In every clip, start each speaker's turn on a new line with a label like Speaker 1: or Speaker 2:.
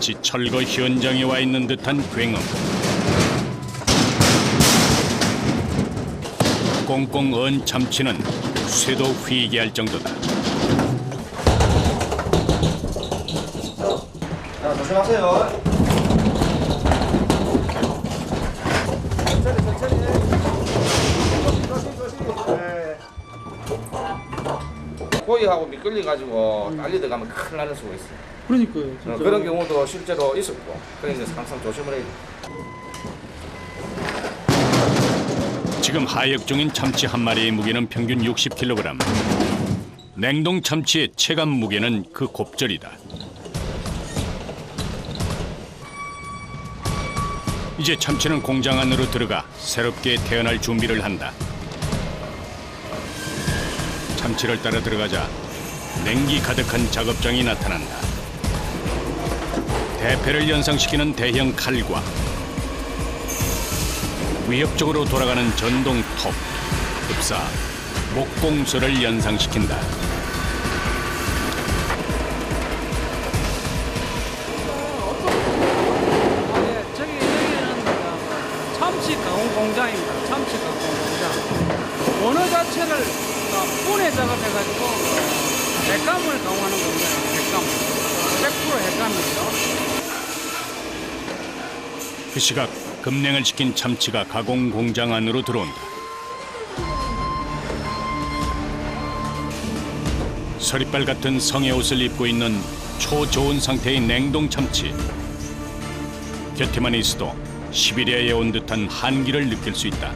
Speaker 1: 마치 철거 현장에 와 있는 듯한 굉음. 꽁꽁 언 참치는 쇠도 휘게 할 정도다.
Speaker 2: 자, 조심하세요. 네. 고기하고 미끌리 가지고 딸리 들어가면 큰일 나는 수가 있어요.
Speaker 3: 그러니까요. 진짜.
Speaker 2: 그런 경우도 실제로 있었고, 그래서 항상 조심을 해야 돼요.
Speaker 1: 지금 하역 중인 참치 한 마리의 무게는 평균 60kg. 냉동 참치의 체감 무게는 그 곱절이다. 이제 참치는 공장 안으로 들어가 새롭게 태어날 준비를 한다. 참치를 따라 들어가자 냉기 가득한 작업장이 나타난다. 대패를 연상시키는 대형 칼과 위협적으로 돌아가는 전동 톱, 흡사, 목공소를 연상시킨다.
Speaker 3: 여기는 참치 가공 공장입니다. 참치 가공 공장. 원어 자체를 분해 작업해가지고 핵감을 가공하는 공장이에요. 핵감. 100% 핵감이죠.
Speaker 1: 그 시각 급냉을 시킨 참치가 가공 공장 안으로 들어온다. 서리빨 같은 성의 옷을 입고 있는 초저온 상태의 냉동 참치. 곁에만 있어도 시베리아에 온 듯한 한기를 느낄 수 있다.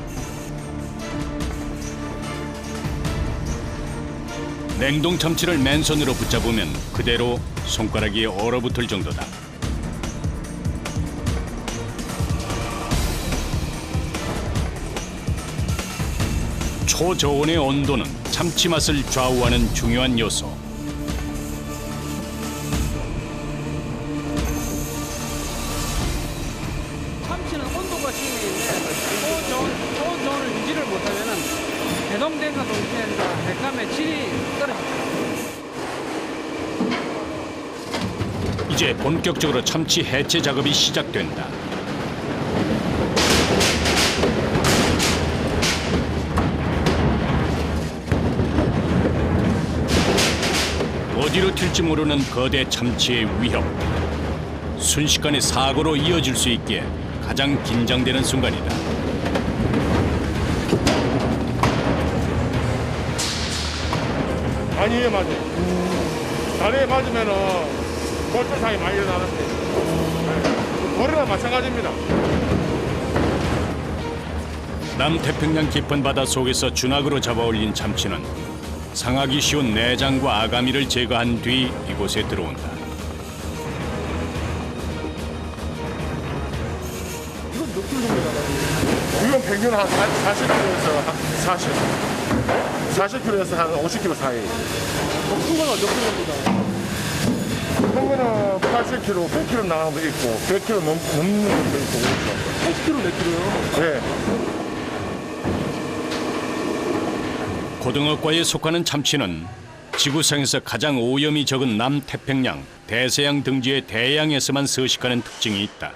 Speaker 1: 냉동 참치를 맨손으로 붙잡으면 그대로 손가락이 얼어붙을 정도다. 초저온의 온도는 참치 맛을 좌우하는 중요한 요소.
Speaker 3: 참치는 온도가 중요한데 초저온을 유지를 못하면은 해동된과 동시에 핵감의 질이 떨어집니다.
Speaker 1: 이제 본격적으로 참치 해체 작업이 시작된다. 어디로 튈지 모르는 거대 참치의 위협. 순식간에 사고로 이어질 수 있기에 가장 긴장되는 순간이다.
Speaker 4: 다리에 맞아. 다리에 맞으면은 골절상이 많이 일어나는데 돌이나 마찬가지입니다.
Speaker 1: 남태평양 깊은 바다 속에서 준악으로 잡아올린 참치는 상하기 쉬운 내장과 아가미를 제거한 뒤 이곳에 들어온다.
Speaker 3: 이건 몇 킬로 정도 나가요?
Speaker 4: 이건 평균 한 40kg에서 40kg에서 한 50kg 사이.
Speaker 3: 큰 거는 몇 킬로 정도 나가요?
Speaker 4: 평균은 80kg, 100kg 나가는 것도 있고 100kg 넘는 것도 있고 그렇죠.
Speaker 3: 80킬로 몇 킬로요?
Speaker 4: 네.
Speaker 1: 고등어과에 속하는 참치는 지구상에서 가장 오염이 적은 남태평양, 대서양 등지의 대양에서만 서식하는 특징이 있다.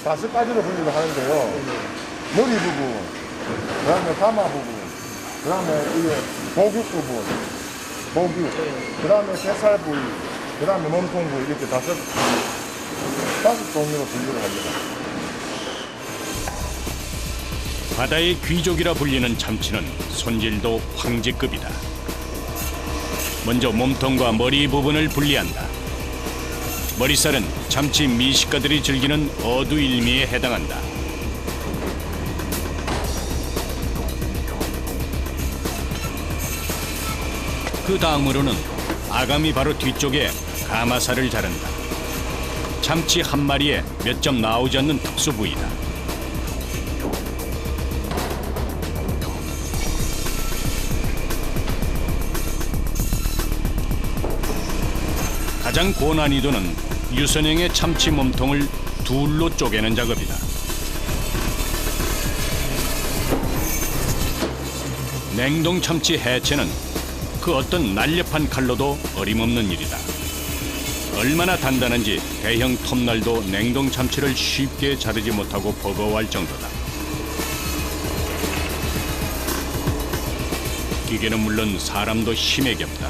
Speaker 4: 5가지로 분류를 하는데요. 머리 부분, 그다음에 가마 부분, 그다음에 이게 복육 부분, 복육, 그다음에 새살 부위, 그다음에 몸통 부위 이렇게 다섯 종류로 분류를 합니다.
Speaker 1: 바다의 귀족이라 불리는 참치는 손질도 황제급이다. 먼저 몸통과 머리 부분을 분리한다. 머리살은 참치 미식가들이 즐기는 어두일미에 해당한다. 그 다음으로는 아가미 바로 뒤쪽에 가마살을 자른다. 참치 한 마리에 몇 점 나오지 않는 특수 부위다. 가장 고난이도는 유선형의 참치 몸통을 둘로 쪼개는 작업이다. 냉동 참치 해체는 그 어떤 날렵한 칼로도 어림없는 일이다. 얼마나 단단한지 대형 톱날도 냉동 참치를 쉽게 자르지 못하고 버거워할 정도다. 기계는 물론 사람도 힘에 겹다.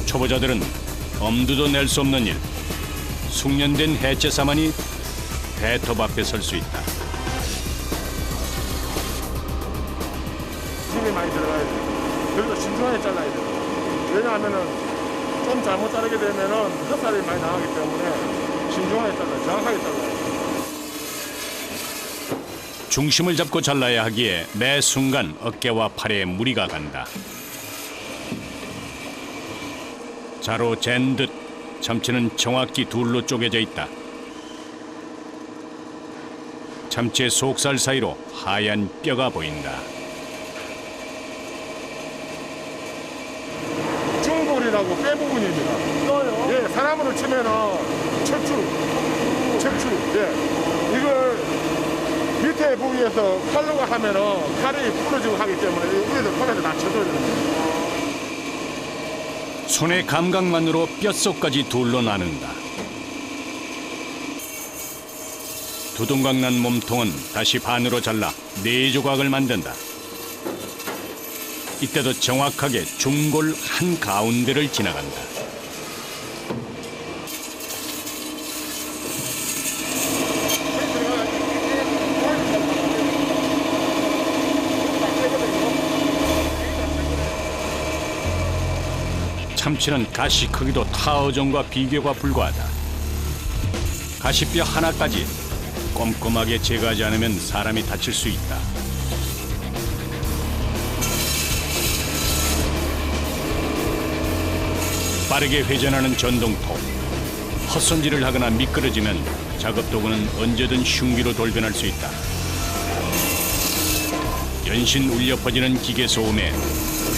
Speaker 1: 초보자들은 엄두도 낼 수 없는 일. 숙련된 해체사만이 배톱 앞에 설 수 있다.
Speaker 4: 힘이 많이 들어가야 돼. 그래도 신중하게 잘라야 돼. 왜냐하면은 좀 잘못 자르게 되면은 흑살이 많이 나가기 때문에 신중하게 잘라야, 정확하게 잘라야 돼.
Speaker 1: 중심을 잡고 잘라야 하기에 매 순간 어깨와 팔에 무리가 간다. 자로 잰 듯 참치는 정확히 둘로 쪼개져 있다. 참치의 속살 사이로 하얀 뼈가 보인다.
Speaker 4: 중골이라고 뼈 부분입니다.
Speaker 3: 떠요.
Speaker 4: 예, 사람으로 치면은 척추. 예, 이걸 밑에 부위에서 칼로가 하면은 칼이 부러지고 하기 때문에 위에서 칼에서 낮춰줘야 됩니다.
Speaker 1: 손의 감각만으로 뼛속까지 둘로 나눈다. 두둥강 난 몸통은 다시 반으로 잘라 4조각을 만든다. 이때도 정확하게 중골 한가운데를 지나간다. 참치는 가시 크기도 타어종과 비교가 불과하다. 가시뼈 하나까지 꼼꼼하게 제거하지 않으면 사람이 다칠 수 있다. 빠르게 회전하는 전동톱. 헛손질을 하거나 미끄러지면 작업 도구는 언제든 흉기로 돌변할 수 있다. 연신 울려 퍼지는 기계 소음에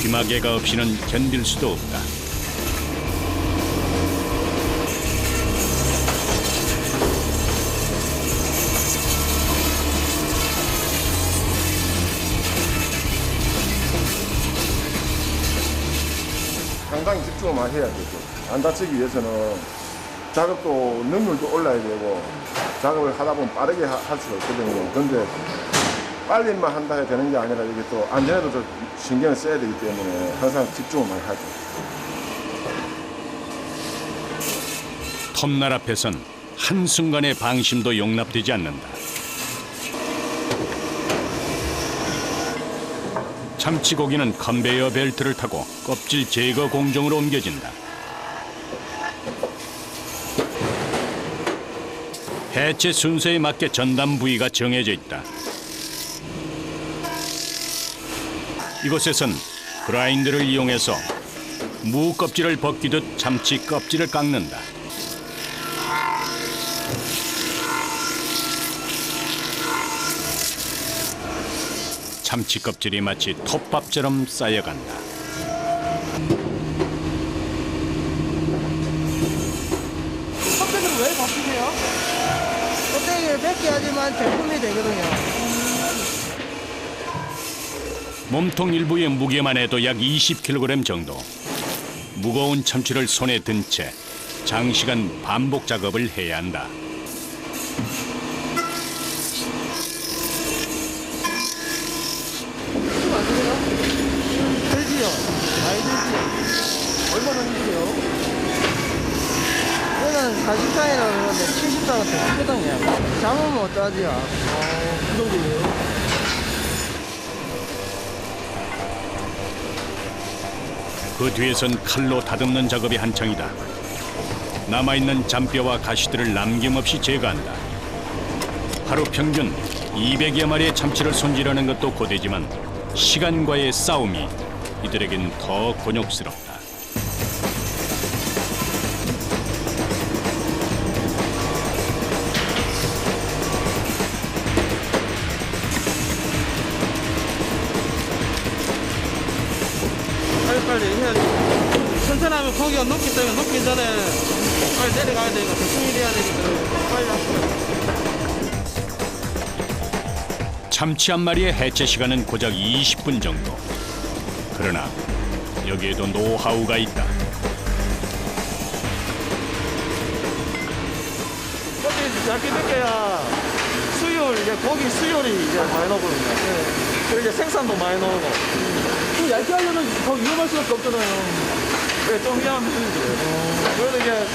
Speaker 1: 귀마개가 없이는 견딜 수도 없다.
Speaker 4: 상당히 집중을 많이 해야 되죠. 안 다치기 위해서는 작업도 능률도 올라야 되고 작업을 하다 보면 빠르게 할 수가 있거든요. 그런데 빨리만 한다 해야 되는 게 아니라 이게 또 안전에도 좀 신경을 써야 되기 때문에 항상 집중을 많이 하죠.
Speaker 1: 톱날 앞에선 한순간의 방심도 용납되지 않는다. 참치고기는 컨베이어 벨트를 타고 껍질 제거 공정으로 옮겨진다. 해체 순서에 맞게 전담 부위가 정해져 있다. 이곳에선 그라인더를 이용해서 무 껍질을 벗기듯 참치 껍질을 깎는다. 참치 껍질이 마치 톱밥처럼 쌓여간다.
Speaker 3: 껍데기를 왜 바꾸세요?
Speaker 5: 껍데기를 벗겨야지만 제품이 되거든요.
Speaker 1: 몸통 일부의 무게만 해도 약 20kg 정도. 무거운 참치를 손에 든 채 장시간 반복 작업을 해야 한다.
Speaker 5: 들지요? 많이 들지요?
Speaker 3: 얼마나 힘드세요?
Speaker 5: 이거는 44이라고 그러는데 74가 더 크거든요. 잡으면 어떠하지요?
Speaker 3: 그 정도예요?
Speaker 1: 그 뒤에선 칼로 다듬는 작업이 한창이다. 남아있는 잔뼈와 가시들을 남김없이 제거한다. 하루 평균 200여 마리의 참치를 손질하는 것도 고되지만 시간과의 싸움이 이들에겐 더 곤욕스럽다.
Speaker 3: 빨리 해야 돼. 천천히 하면 고기가 녹기 때문에 녹기 전에 빨리 내려가야 되니까 대충 일해야 되니까 빨리 하시면.
Speaker 1: 참치 한 마리의 해체 시간은 고작 20분 정도. 그러나 여기에도 노하우가 있다.
Speaker 3: 얇게 벗겨야 수율, 이제 고기 수율이 이제 많이 나오거든요. 그리고 이제 생산도 많이 나오고.
Speaker 5: 그 얇게 하려면 더 위험할 수밖에 없잖아요.
Speaker 3: 네, 좀 위험한 편이죠. 그래도 이제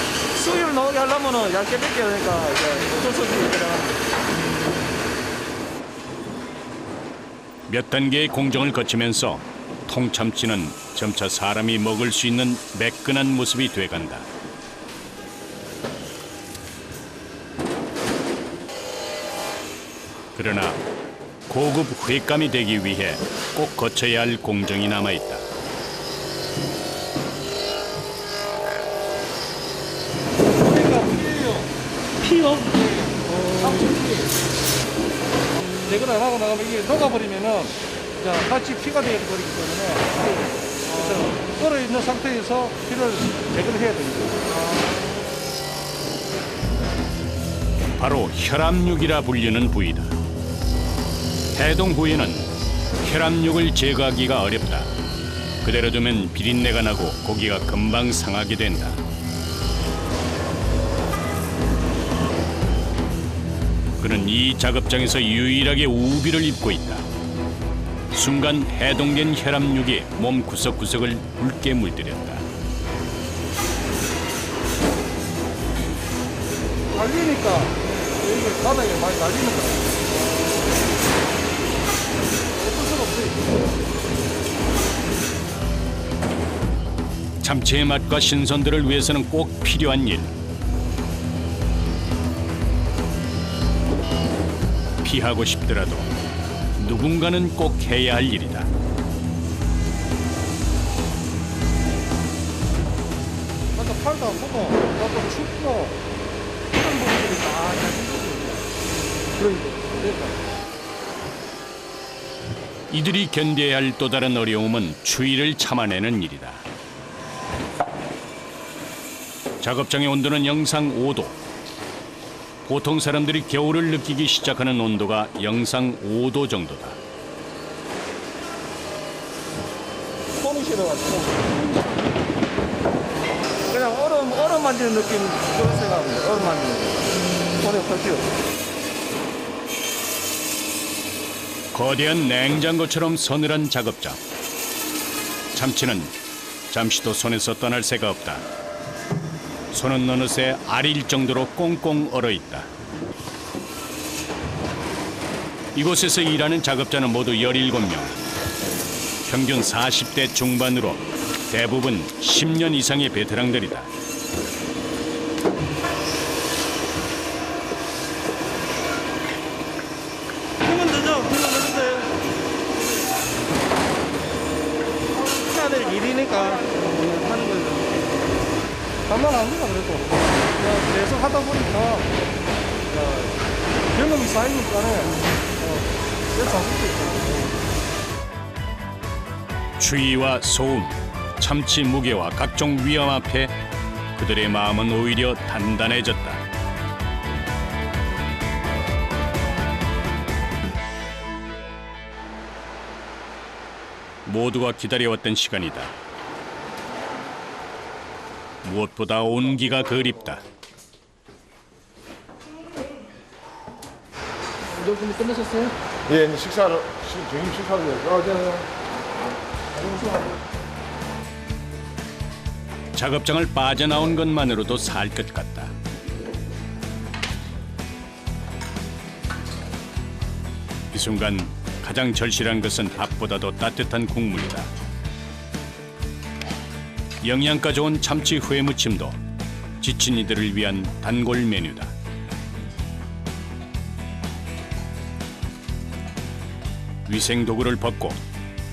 Speaker 3: 수율 나오게 하려면은 얇게 벗겨야 되니까 이제 어쩔 수 없이 그냥.
Speaker 1: 몇 단계의 공정을 거치면서 통참치는 점차 사람이 먹을 수 있는 매끈한 모습이 돼간다. 그러나 고급 횟감이 되기 위해 꼭 거쳐야 할 공정이 남아있다.
Speaker 3: 그러니까 피요. 제거를 안 하고 나가면 이게 녹아버리면은 자, 같이 피가 되어버리기 때문에 그래서 얼어 있는 상태에서 피를 제거를 해야 됩니다.
Speaker 1: 바로 혈압육이라 불리는 부위다. 해동 후에는 혈압육을 제거하기가 어렵다. 그대로 두면 비린내가 나고 고기가 금방 상하게 된다. 그는 이 작업장에서 유일하게 우비를 입고 있다. 순간 해동된 혈압육이 몸 구석구석을 붉게 물들였다.
Speaker 3: 날리니까 이게 바닥에 많이 날리는 거예요. 어쩔 수가 없어요.
Speaker 1: 참치의 맛과 신선도를 위해서는 꼭 필요한 일. 피하고 싶더라도 누군가는 꼭 해야 할 일이다.
Speaker 3: 아까 팔도 안 보고 아까 춥고 이런 부분들이 다 그러니까
Speaker 1: 이들이 견뎌야 할 또 다른 어려움은 추위를 참아내는 일이다. 작업장의 온도는 영상 5도. 보통 사람들이 겨울을 느끼기 시작하는 온도가 영상 5도 정도다.
Speaker 3: 손이 시려가지고 그냥 얼음 만지는 느낌 그런 생각합니다. 얼음 만지는 거. 손에 펄티요.
Speaker 1: 거대한 냉장고처럼 서늘한 작업장. 참치는 잠시도 손에서 떠날 새가 없다. 손은 어느새 아릴 정도로 꽁꽁 얼어있다. 이곳에서 일하는 작업자는 모두 17명. 평균 40대 중반으로 대부분 10년 이상의 베테랑들이다.
Speaker 3: 힘은 되죠? 힘은 되는데 해야 될 일이니까 하는 거죠. 간단합니다. 그래도 그냥 계속 하다 보니까 경험이 쌓이니까는 잘쓸 수 있죠.
Speaker 1: 추위와 소음, 참치 무게와 각종 위험 앞에 그들의 마음은 오히려 단단해졌다. 모두가 기다려왔던 시간이다. 무엇보다 온기가 그립다.
Speaker 5: 운동 끝내셨어요?
Speaker 4: 예, 이제 식사를, 저희 식사를 해요.
Speaker 1: 작업장을 빠져나온 것만으로도 살 것 같다. 이 순간 가장 절실한 것은 밥보다도 따뜻한 국물이다. 영양가 좋은 참치 회무침도 지친 이들을 위한 단골 메뉴다. 위생 도구를 벗고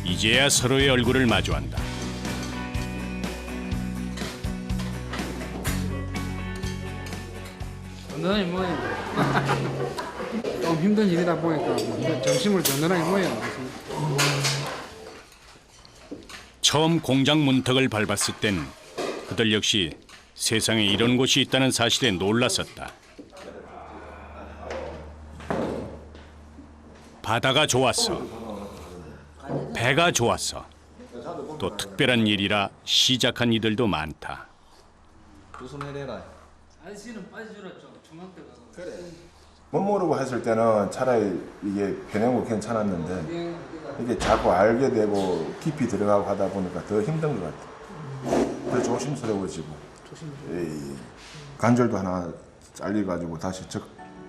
Speaker 1: 이제야 서로의 얼굴을 마주한다.
Speaker 5: 든든하게 모여야 좀 힘든 일이다 보니까 점심을 든든하게 모여야 돼.
Speaker 1: 처음 공장 문턱을 밟았을 땐 그들 역시 세상에 이런 곳이 있다는 사실에 놀랐었다. 바다가 좋았어. 배가 좋았어. 또 특별한 일이라 시작한 이들도 많다.
Speaker 2: 무슨 일이라?
Speaker 5: 아저씨는 빠져줄었죠.
Speaker 4: 못 모르고 했을 때는 차라리 이게 변형고 괜찮았는데 이게 자꾸 알게 되고 깊이 들어가고 하다 보니까 더 힘든 것 같아요. 더 조심스러워지고 관절도 하나 잘려가지고 다시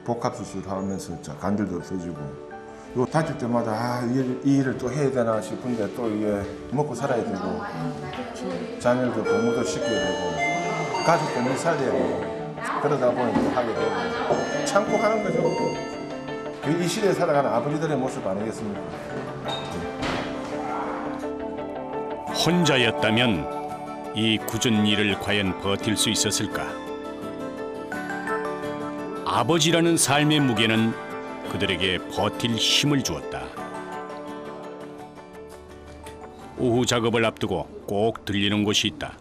Speaker 4: 복합 수술하면서 관절도 없어지고 요 다칠 때마다 이 일을 또 해야 되나 싶은데 또 이게 먹고 살아야 되고 자녀도 공부도 시켜야 되고 가족도 늘 살려야 되고 그러다 보니 또 하게 되고 참고 하는 거죠. 이 시대에 살아가는 아버지들의 모습 아니겠습니까?
Speaker 1: 혼자였다면 이 굳은 일을 과연 버틸 수 있었을까? 아버지라는 삶의 무게는 그들에게 버틸 힘을 주었다. 오후 작업을 앞두고 꼭 들리는 곳이 있다.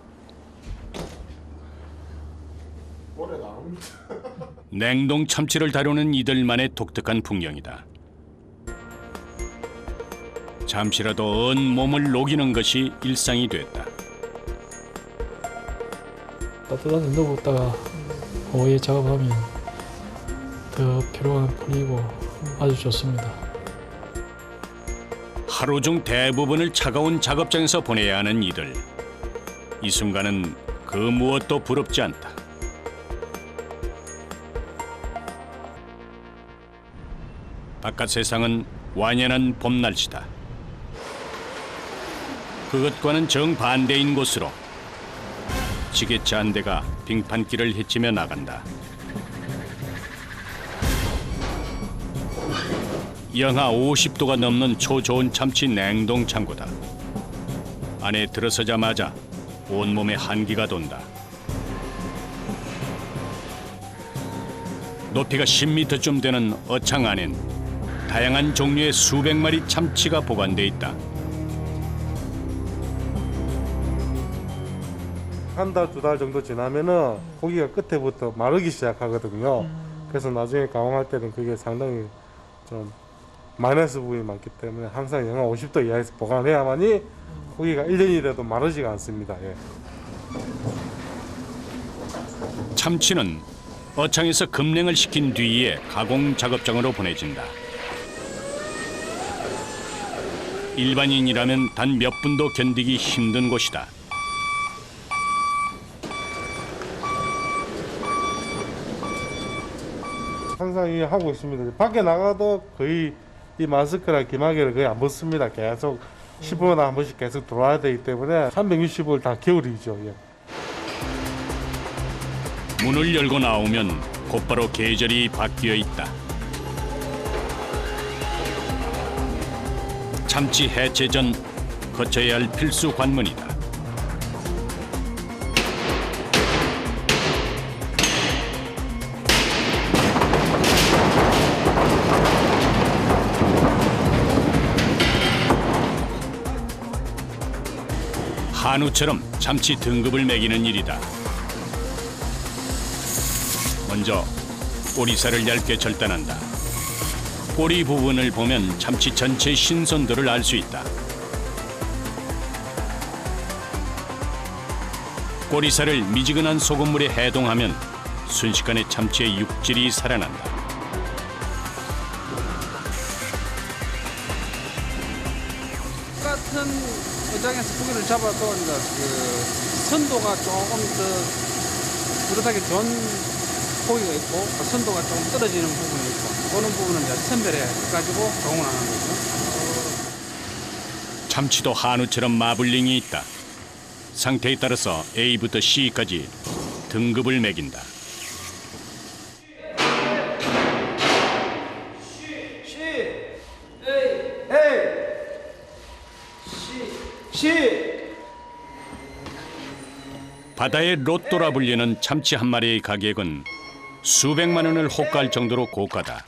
Speaker 1: 냉동 참치를 다루는 이들만의 독특한 풍경이다. 잠시라도 언 몸을 녹이는 것이 일상이 됐다.
Speaker 6: 따뜻한 데 누웠다가 오후에 작업하면 더 피로가 풀리고 아주 좋습니다.
Speaker 1: 하루 중 대부분을 차가운 작업장에서 보내야 하는 이들. 이 순간은 그 무엇도 부럽지 않다. 바깥 세상은 완연한 봄 날씨다. 그것과는 정반대인 곳으로 지게차 한 대가 빙판길을 헤치며 나간다. 영하 50도가 넘는 초저온 참치 냉동 창고다. 안에 들어서자마자 온몸에 한기가 돈다. 높이가 10m쯤 되는 어창 안엔 다양한 종류의 수백 마리 참치가 보관돼 있다.
Speaker 7: 한 달, 두 달 정도 지나면은 고기가 끝에부터 마르기 시작하거든요. 그래서 나중에 가공할 때는 그게 상당히 좀 마이너스 부분이 많기 때문에 항상 영하 50도 이하에서 보관해야만이 고기가 1년이라도 마르지가 않습니다. 예.
Speaker 1: 참치는 어창에서 급냉을 시킨 뒤에 가공 작업장으로 보내진다. 일반인이라면 단 몇 분도 견디기 힘든 곳이다.
Speaker 7: 항상 이 하고 있습니다. 밖에 나가도 거의 이 마스크랑 기마개를 거의 안 벗습니다. 계속 15분에 한 번씩 계속 들어와야 되기 때문에 365일 다 겨울이죠. 예.
Speaker 1: 문을 열고 나오면 곧바로 계절이 바뀌어 있다. 참치 해체 전 거쳐야 할 필수 관문이다. 한우처럼 참치 등급을 매기는 일이다. 먼저 꼬리살을 얇게 절단한다. 꼬리 부분을 보면 참치 전체 신선도를 알 수 있다. 꼬리살을 미지근한 소금물에 해동하면 순식간에 참치의 육질이 살아난다.
Speaker 5: 똑같은 어장에서 고기를 잡아도 이제 그 선도가 조금 더 그렇다게 좋은 고기가 있고 선도가 조금 떨어지는 부분이 있고 그런 부분은 이제 선별해 가지고 가공을 하는 거죠.
Speaker 1: 참치도 한우처럼 마블링이 있다. 상태에 따라서 A부터 C까지 등급을 매긴다. 바다의 로또라 불리는 참치 한 마리의 가격은 수백만 원을 호가할 정도로 고가다.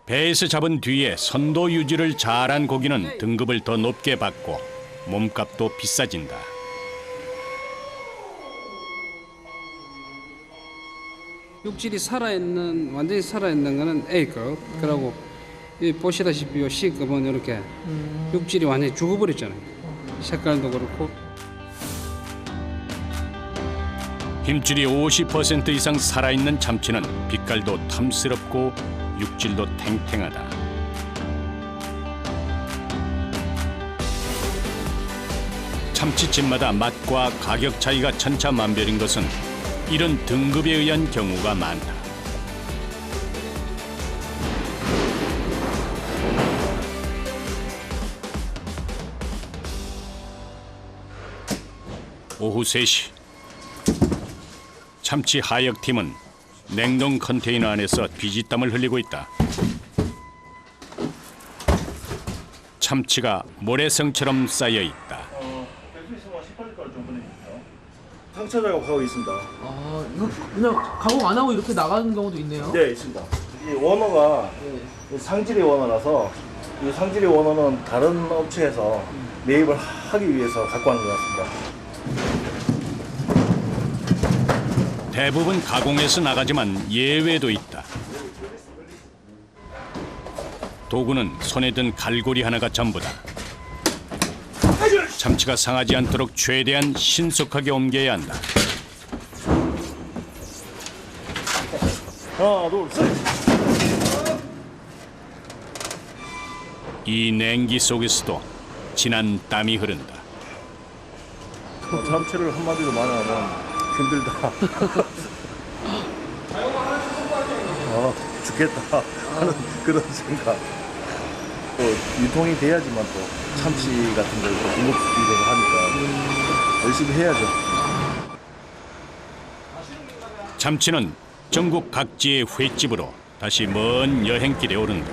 Speaker 1: 배에서 잡은 뒤에 선도 유지를 잘한 고기는 등급을 더 높게 받고 몸값도 비싸진다.
Speaker 5: 육질이 살아있는 완전히 살아있는 거는 A급. 그리고 이 보시다시피 이 C급은 이렇게 육질이 완전히 죽어버렸잖아요. 색깔도 그렇고.
Speaker 1: 힘줄이 50% 이상 살아있는 참치는 빛깔도 탐스럽고 육질도 탱탱하다. 참치집마다 맛과 가격 차이가 천차만별인 것은 이런 등급에 의한 경우가 많다. 오후 3시 참치 하역팀은 냉동 컨테이너 안에서 비지땀을 흘리고 있다. 참치가 모래성처럼 쌓여 있다.
Speaker 8: 상처 작업하고 있습니다.
Speaker 9: 아, 이거 그냥 가공 안 하고 이렇게 나가는 경우도 있네요.
Speaker 8: 네, 있습니다. 이 원어가 상질의 원어라서 이 상질의 원어는 다른 업체에서 매입을 하기 위해서 갖고 왔는 것 같습니다.
Speaker 1: 대부분 가공해서 나가지만 예외도 있다. 도구는 손에 든 갈고리 하나가 전부다. 참치가 상하지 않도록 최대한 신속하게 옮겨야 한다.
Speaker 8: 하나, 둘, 셋!
Speaker 1: 이 냉기 속에서도 진한 땀이 흐른다.
Speaker 8: 참치를 한마디로 말하면 힘들다. 죽겠다 하는 그런 생각. 또 유통이 돼야지만 또 참치 같은 걸 공급이 되고 하니까 열심히 해야죠.
Speaker 1: 참치는 전국 각지의 횟집으로 다시 먼 여행길에 오른다.